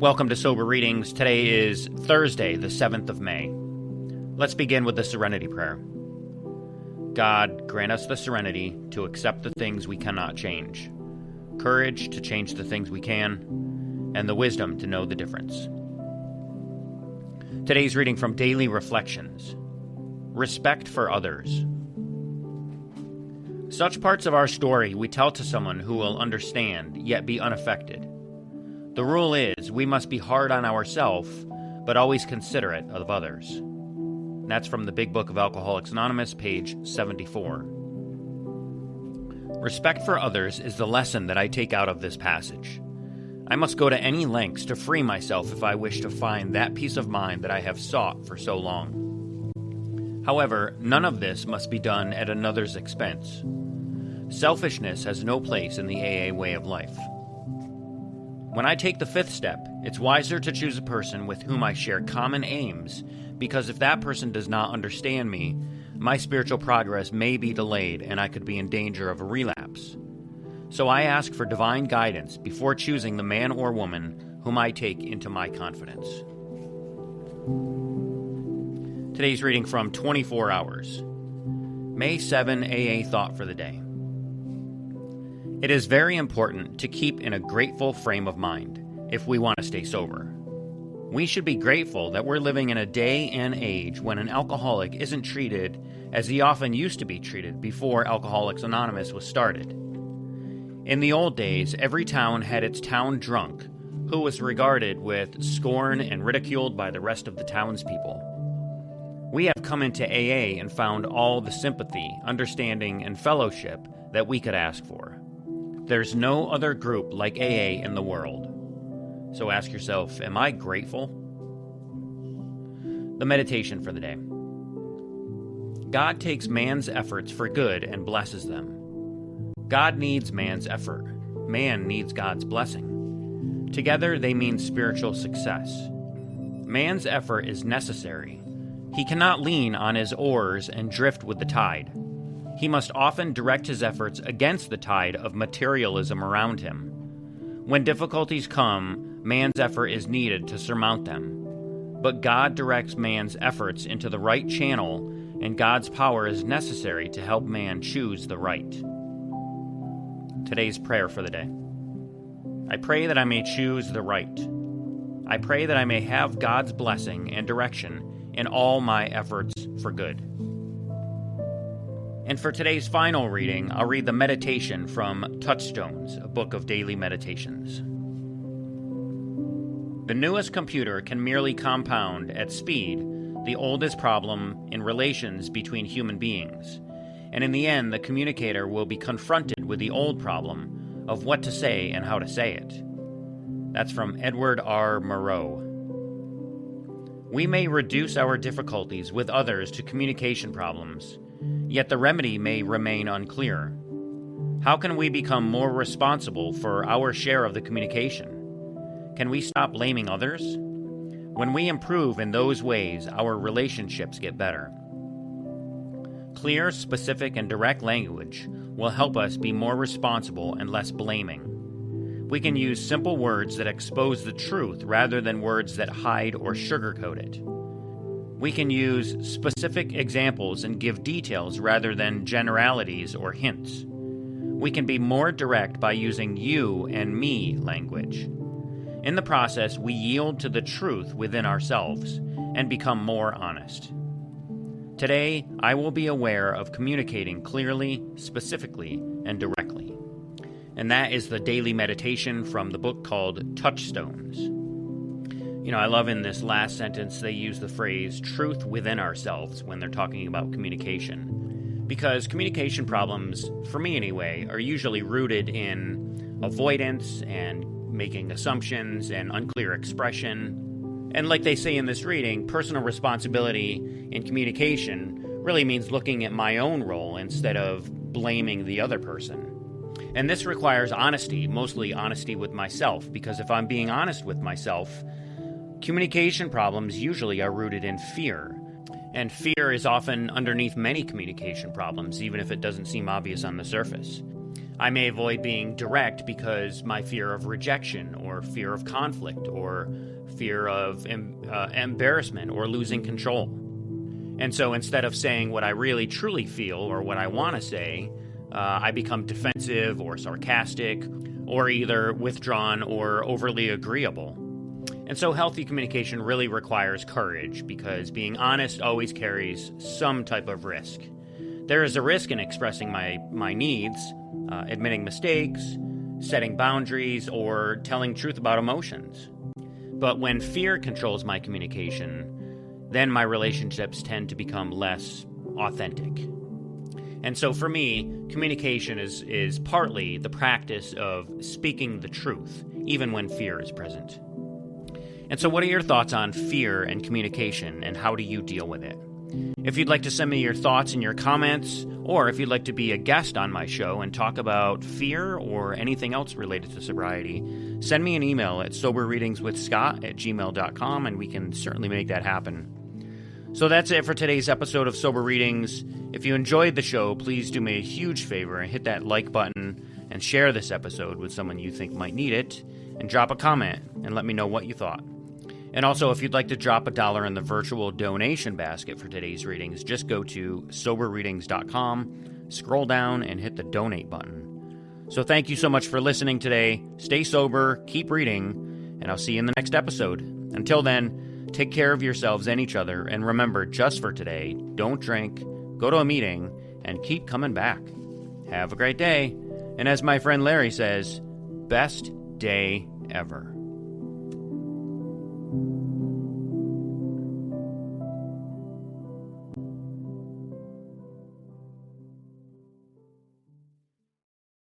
Welcome to Sober Readings. Today is Thursday, the 7th of May. Let's begin with the Serenity Prayer. God, grant us the serenity to accept the things we cannot change, courage to change the things we can, and the wisdom to know the difference. Today's reading from Daily Reflections. Respect for others. Such parts of our story we tell to someone who will understand, yet be unaffected. The rule is, we must be hard on ourselves, but always considerate of others. That's from the Big Book of Alcoholics Anonymous, page 74. Respect for others is the lesson that I take out of this passage. I must go to any lengths to free myself if I wish to find that peace of mind that I have sought for so long. However, none of this must be done at another's expense. Selfishness has no place in the AA way of life. When I take the fifth step, it's wiser to choose a person with whom I share common aims, because if that person does not understand me, my spiritual progress may be delayed and I could be in danger of a relapse. So I ask for divine guidance before choosing the man or woman whom I take into my confidence. Today's reading from 24 Hours. May 7 AA Thought for the Day. It is very important to keep in a grateful frame of mind if we want to stay sober. We should be grateful that we're living in a day and age when an alcoholic isn't treated as he often used to be treated before Alcoholics Anonymous was started. In the old days, every town had its town drunk, who was regarded with scorn and ridiculed by the rest of the townspeople. We have come into AA and found all the sympathy, understanding, and fellowship that we could ask for. There's no other group like AA in the world. So ask yourself, am I grateful? The meditation for the day. God takes man's efforts for good and blesses them. God needs man's effort. Man needs God's blessing. Together they mean spiritual success. Man's effort is necessary. He cannot lean on his oars and drift with the tide. He must often direct his efforts against the tide of materialism around him. When difficulties come, man's effort is needed to surmount them. But God directs man's efforts into the right channel, and God's power is necessary to help man choose the right. Today's prayer for the day. I pray that I may choose the right. I pray that I may have God's blessing and direction in all my efforts for good. And for today's final reading, I'll read the meditation from Touchstones, a book of daily meditations. The newest computer can merely compound at speed the oldest problem in relations between human beings, and in the end, the communicator will be confronted with the old problem of what to say and how to say it. That's from Edward R. Murrow. We may reduce our difficulties with others to communication problems, yet the remedy may remain unclear. How can we become more responsible for our share of the communication? Can we stop blaming others? When we improve in those ways, our relationships get better. Clear, specific, and direct language will help us be more responsible and less blaming. We can use simple words that expose the truth rather than words that hide or sugarcoat it. We can use specific examples and give details rather than generalities or hints. We can be more direct by using you and me language. In the process, we yield to the truth within ourselves and become more honest. Today, I will be aware of communicating clearly, specifically, and directly. And that is the daily meditation from the book called Touchstones. I love in this last sentence they use the phrase truth within ourselves when they're talking about communication. Because communication problems, for me anyway, are usually rooted in avoidance and making assumptions and unclear expression. And like they say in this reading, personal responsibility in communication really means looking at my own role instead of blaming the other person. And this requires honesty, mostly honesty with myself, because if I'm being honest with myself, communication problems usually are rooted in fear. And fear is often underneath many communication problems, even if it doesn't seem obvious on the surface. I may avoid being direct because my fear of rejection or fear of conflict or fear of embarrassment or losing control. And so instead of saying what I really truly feel or what I want to say, I become defensive or sarcastic or either withdrawn or overly agreeable. And so healthy communication really requires courage because being honest always carries some type of risk. There is a risk in expressing my needs, admitting mistakes, setting boundaries, or telling truth about emotions. But when fear controls my communication, then my relationships tend to become less authentic. And so for me, communication is partly the practice of speaking the truth, even when fear is present. And so what are your thoughts on fear and communication, and how do you deal with it? If you'd like to send me your thoughts and your comments, or if you'd like to be a guest on my show and talk about fear or anything else related to sobriety, send me an email at soberreadingswithscott@gmail.com, and we can certainly make that happen. So that's it for today's episode of Sober Readings. If you enjoyed the show, please do me a huge favor and hit that like button and share this episode with someone you think might need it, and drop a comment and let me know what you thought. And also, if you'd like to drop $1 in the virtual donation basket for today's readings, just go to soberreadings.com, scroll down, and hit the donate button. So thank you so much for listening today. Stay sober, keep reading, and I'll see you in the next episode. Until then, take care of yourselves and each other, and remember, just for today, don't drink, go to a meeting, and keep coming back. Have a great day, and as my friend Larry says, best day ever.